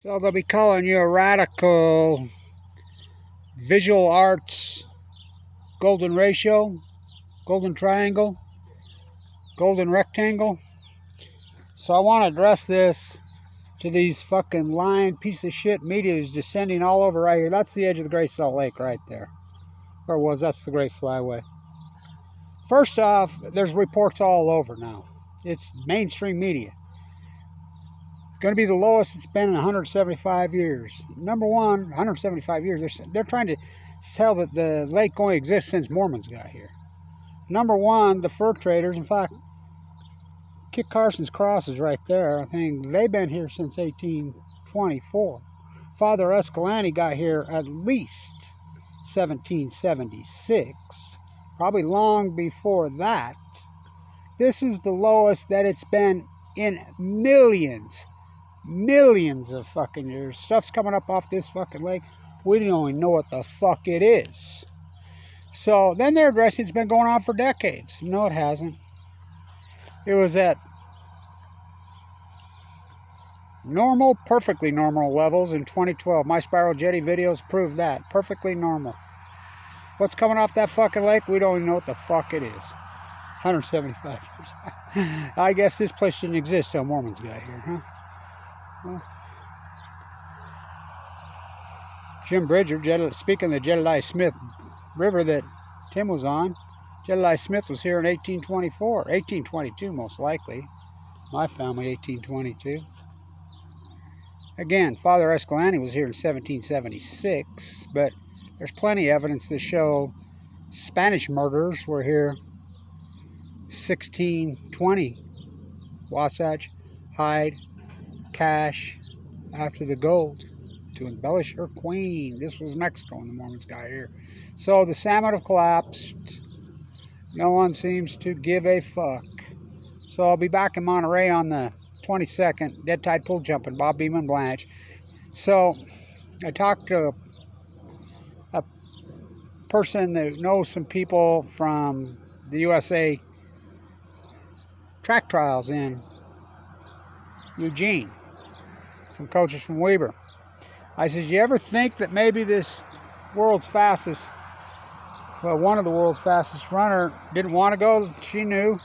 So they'll be calling you a radical visual arts golden ratio, golden triangle, golden rectangle. So I want to address this to these fucking lying piece of shit media who's descending all over right here. That's the edge of the Great Salt Lake right there. Or was, that's the Great Flyway. First off, there's reports all over now. It's mainstream media. It's going to be the lowest it's been in 175 years. Number one, 175 years, they're trying to tell that the lake only exists since Mormons got here. Number one, the fur traders, in fact, Kit Carson's cross is right there. I think they've been here since 1824. Father Escalante got here at least 1776, probably long before that. This is the lowest that it's been in millions of fucking years. Stuff's coming up off this fucking lake. We don't even know what the fuck it is. So then they're addressing it's been going on for decades. No, it hasn't. It was at normal, perfectly normal levels in 2012. My spiral jetty videos prove that. Perfectly normal. What's coming off that fucking lake? We don't even know what the fuck it is. 175 years. I guess this place didn't exist till Mormons got here, huh? Well, Jim Bridger, speaking of the Jedediah Smith River that Tim was on, Jedediah Smith was here in 1824, 1822 most likely. My family, 1822. Again, Father Escalante was here in 1776, but there's plenty of evidence to show Spanish murderers were here 1620. Wasatch, Hyde, Cash, after the gold, to embellish her queen. This was Mexico when the Mormons got here. So the salmon have collapsed. No one seems to give a fuck. So I'll be back in Monterey on the 22nd, dead tide pool jumping, Bob Beeman Blanch. So I talked to a person that knows some people from the USA track trials in Eugene, some coaches from Weber. I says, you ever think that maybe this world's fastest, well, one of the world's fastest runner didn't want to go? She knew.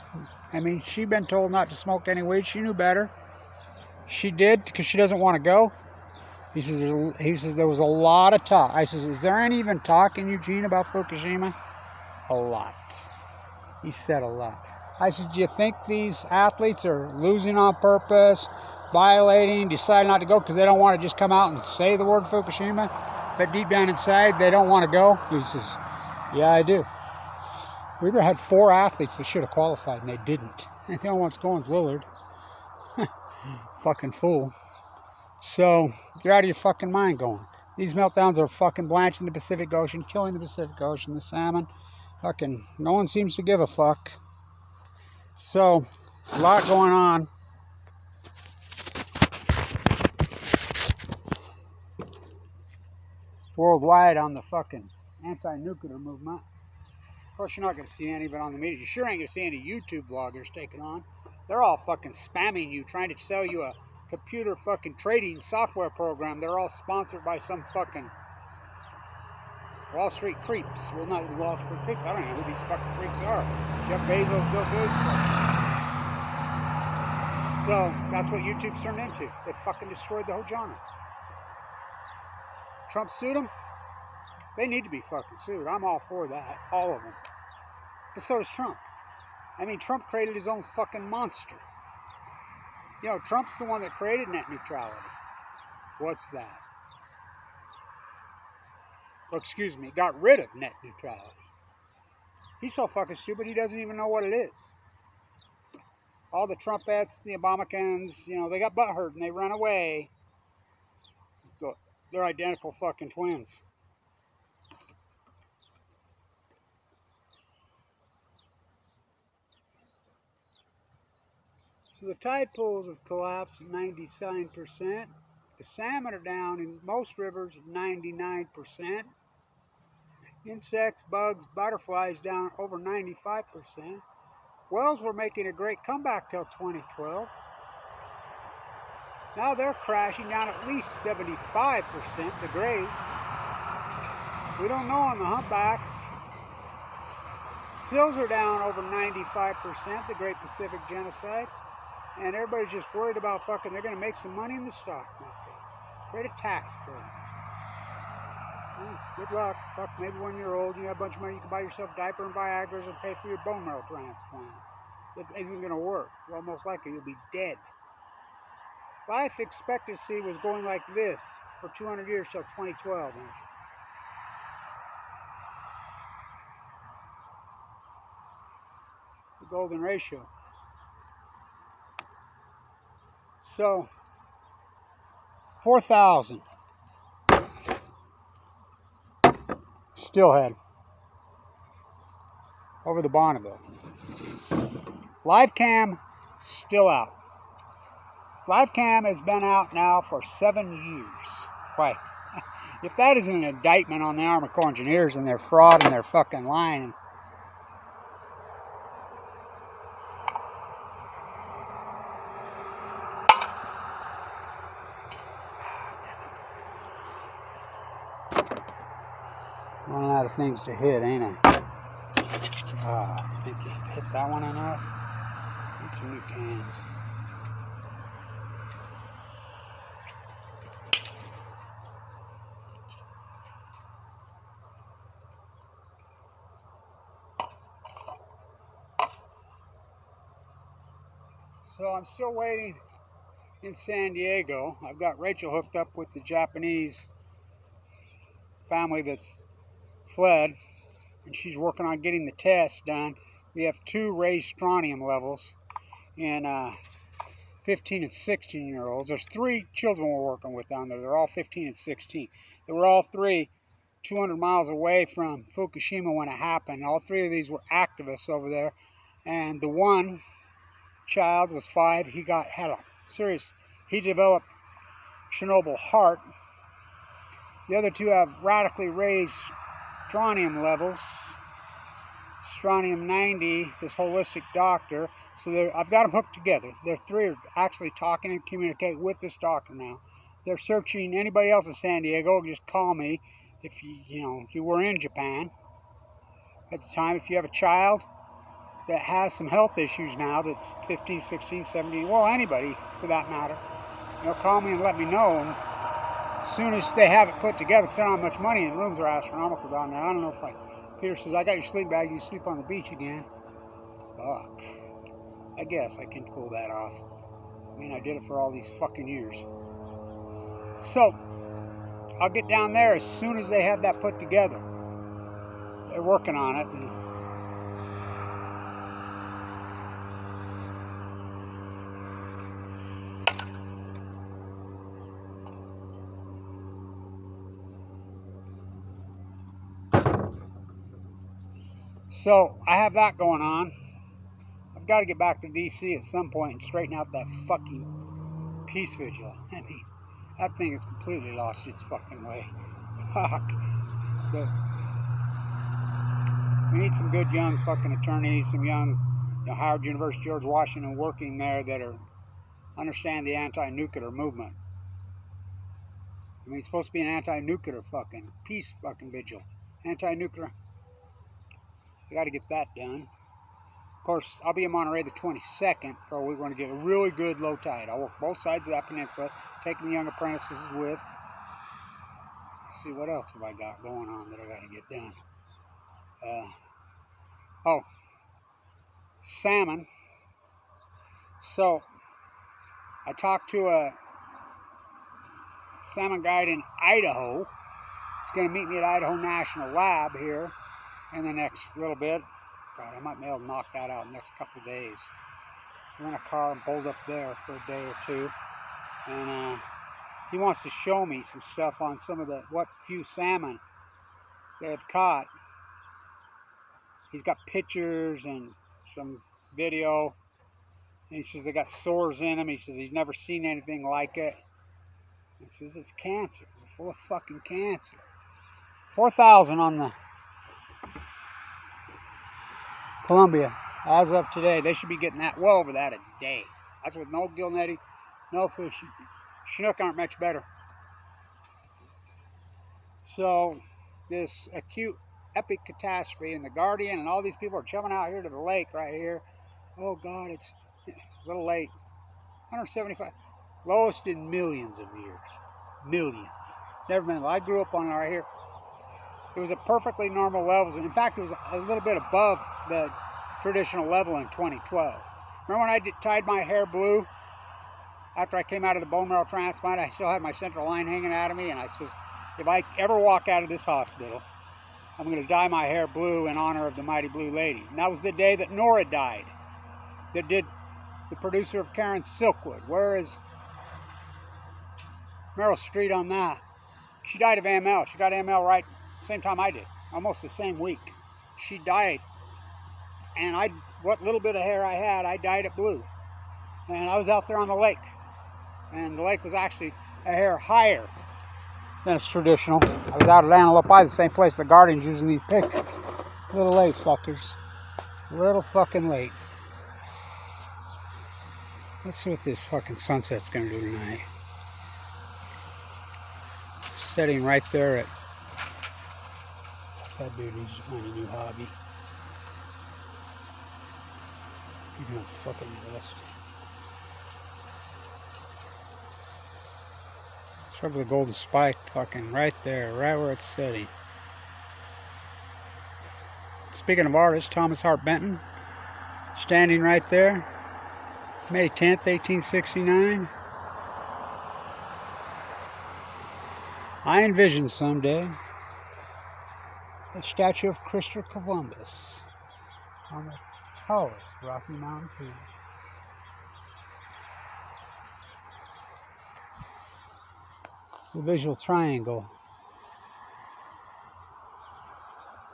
I mean, she'd been told not to smoke any weed. She knew better. She did because she doesn't want to go. He says there was a lot of talk. I says, is there any even talk in Eugene about Fukushima? A lot. He said a lot. I said, do you think these athletes are losing on purpose, violating, decide not to go because they don't want to just come out and say the word Fukushima, but deep down inside they don't want to go? He says, yeah, I do. We've had 4 athletes that should have qualified and they didn't. And the only one's going is Lillard. Fucking fool. So you're out of your fucking mind going. These meltdowns are fucking blanching the Pacific Ocean, killing the Pacific Ocean, the salmon. Fucking no one seems to give a fuck. So a lot going on. Worldwide on the fucking anti-nuclear movement. Of course, you're not going to see any of it on the media. You sure ain't going to see any YouTube vloggers taking on. They're all fucking spamming you, trying to sell you a computer fucking trading software program. They're all sponsored by some fucking Wall Street creeps. Well, not Wall Street creeps. I don't know who these fucking freaks are. Jeff Bezos, Bill Gates. So that's what YouTube's turned into. They fucking destroyed the whole genre. Trump sued them. They need to be fucking sued. I'm all for that. All of them. But so does Trump. I mean, Trump created his own fucking monster. You know, Trump's the one that created net neutrality. What's that? Well, excuse me, got rid of net neutrality. He's so fucking stupid he doesn't even know what it is. All the Trumpettes, the Obamacans, you know, they got butthurt and they run away. They're identical fucking twins. So the tide pools have collapsed at 99%. The salmon are down in most rivers at 99%. Insects, bugs, butterflies down over 95%. Whales were making a great comeback till 2012. Now they're crashing down at least 75%, the grays. We don't know on the humpbacks. Sills are down over 95%, the Great Pacific Genocide. And everybody's just worried about fucking, they're going to make some money in the stock market. Create a tax burden. Well, good luck. Fuck, maybe when you're old, you have a bunch of money, you can buy yourself diaper and Viagra's and pay for your bone marrow transplant. That isn't going to work. Well, most likely you'll be dead. Life expectancy was going like this for 200 years till 2012. The golden ratio. So, 4,000. Stillhead. Over the Bonneville. Live cam, still out. Live cam has been out now for 7 years. Why? If that isn't an indictment on the Army Corps Engineers and their fraud and their fucking lying. Running out of things to hit, ain't I? I think you hit that one enough. Need some new cans. So I'm still waiting in San Diego. I've got Rachel hooked up with the Japanese family that's fled, and she's working on getting the test done. We have 2 raised strontium levels in 15 and 16 year olds. There's 3 children we're working with down there. They're all 15 and 16. They were all 3 200 miles away from Fukushima when it happened. All 3 of these were activists over there, and the one child was 5. He had a serious, he developed Chernobyl heart. The other 2 have radically raised strontium levels, strontium 90, this holistic doctor. So I've got them hooked together. Their 3 are actually talking and communicate with this doctor now. They're searching anybody else in San Diego. Just call me if you were in Japan at the time. If you have a child that has some health issues now, that's 15, 16, 17, well, anybody for that matter, call me and let me know. And as soon as they have it put together, because they don't have much money, and rooms are astronomical down there. I don't know if Peter says, I got your sleeping bag, you sleep on the beach again. Fuck. I guess I can pull that off. I mean, I did it for all these fucking years. So, I'll get down there as soon as they have that put together. They're working on it. And so, I have that going on. I've got to get back to DC at some point and straighten out that fucking peace vigil. I mean, that thing has completely lost its fucking way. Fuck. But we need some good young fucking attorneys, some young, Howard University, George Washington working there that understand the anti-nuclear movement. I mean, it's supposed to be an anti-nuclear fucking peace fucking vigil. Anti-nuclear. I got to get that done. Of course, I'll be in Monterey the 22nd, so we're going to get a really good low tide. I'll work both sides of that peninsula, taking the young apprentices with. Let's see, what else have I got going on that I got to get done? Salmon. So, I talked to a salmon guide in Idaho. He's going to meet me at Idaho National Lab here in the next little bit. God, I might be able to knock that out in the next couple of days. Rent a car and pulled up there for a day or 2. And he wants to show me some stuff on some of what few salmon they have caught. He's got pictures and some video. And he says they got sores in them. He says he's never seen anything like it. He says it's cancer. They're full of fucking cancer. 4,000 on the Columbia as of today. They should be getting that well over that a day. That's with no gill netting, no fishing. Chinook aren't much better. So this acute epic catastrophe, and the Guardian and all these people are coming out here to the lake right here. Oh God, it's a little late. 175, lowest in millions of years. Millions. Never been. I grew up on it right here. It was at perfectly normal levels, and in fact, it was a little bit above the traditional level in 2012. Remember when I tied my hair blue after I came out of the bone marrow transplant? I still had my central line hanging out of me, and I says, if I ever walk out of this hospital, I'm going to dye my hair blue in honor of the mighty Blue Lady. And that was the day that Nora died, that did the producer of Karen's Silkwood. Where is Meryl Street on that? She died of AML. She got AML right same time I did, almost the same week. She died, and what little bit of hair I had, I dyed it blue. And I was out there on the lake, and the lake was actually a hair higher than it's traditional. I was out at Antelope Eye, the same place the Guardian's using these pictures. A little late, fuckers. A little fucking late. Let's see what this fucking sunset's gonna do tonight. Setting right there at... That dude needs to find a new hobby. He's gonna fucking rest. Let's over the golden spike, fucking right there, right where it's setting. Speaking of artists, Thomas Hart Benton, standing right there, May 10th, 1869. I envision someday a statue of Christopher Columbus on the tallest Rocky Mountain peak. The visual triangle,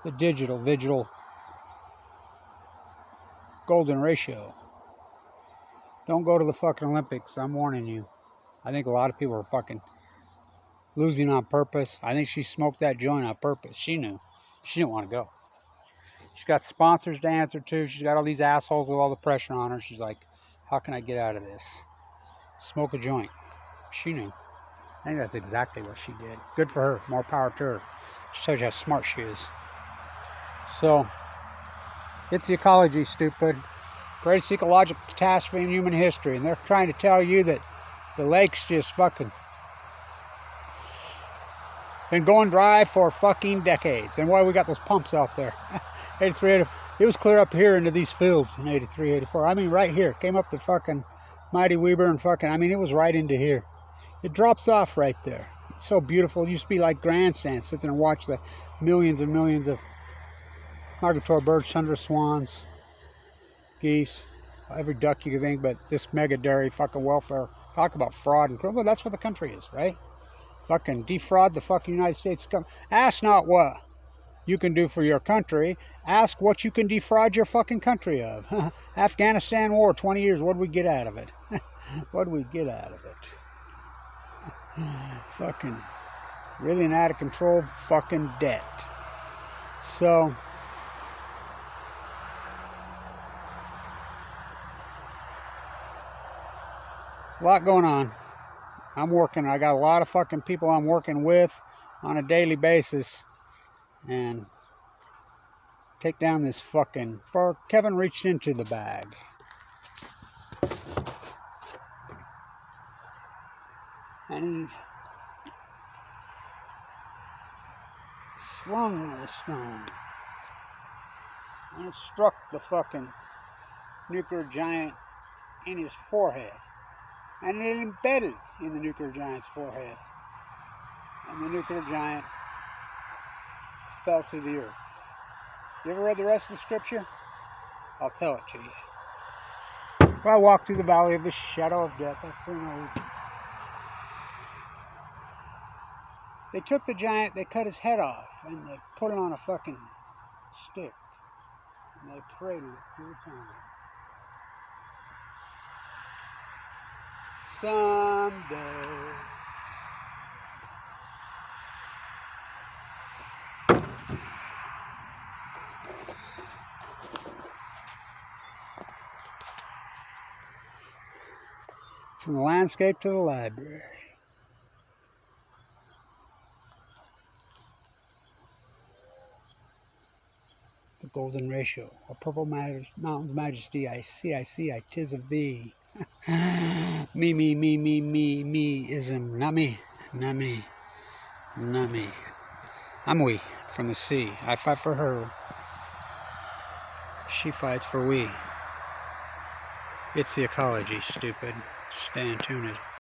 the digital golden ratio. Don't go to the fucking Olympics, I'm warning you. I think a lot of people are fucking losing on purpose. I think she smoked that joint on purpose. She knew. She didn't want to go. She's got sponsors to answer to. She's got all these assholes with all the pressure on her. She's like, how can I get out of this? Smoke a joint. She knew. I think that's exactly what she did. Good for her. More power to her. She tells you how smart she is. So, it's the ecology, stupid. Greatest ecological catastrophe in human history. And they're trying to tell you that the lake's just fucking been going dry for fucking decades. And why we got those pumps out there. 83, 84. It was clear up here into these fields in 83, 84. I mean, right here. Came up the fucking Mighty Weber and fucking, I mean, it was right into here. It drops off right there. It's so beautiful. It used to be like grandstands. Sit there and watch the millions and millions of migratory birds, tundra swans, geese, every duck you can think, but this mega dairy fucking welfare. Talk about fraud and crime. Well, that's what the country is, right? Fucking defraud the fucking United States. Ask not what you can do for your country. Ask what you can defraud your fucking country of. Afghanistan war, 20 years. What did we get out of it? What did we get out of it? Fucking really an out of control fucking debt. So a lot going on. I'm working. I got a lot of fucking people I'm working with on a daily basis, and take down this fucking... For Kevin reached into the bag. And he swung the stone, and it struck the fucking nuclear giant in his forehead, and it embedded in the nuclear giant's forehead, and the nuclear giant fell to the earth. You ever read the rest of the scripture? I'll tell it to you. If I walk through the valley of the shadow of death, I fear no evil. They took the giant, they cut his head off, and they put it on a fucking stick, and they paraded it through town. Someday. From the landscape to the library. golden ratio. A purple mountain's majesty, I see, I 'tis of thee. Me-ism, not me, not me, not me. I'm we, from the sea. I fight for her. She fights for we. It's the ecology, stupid. Stay tuned.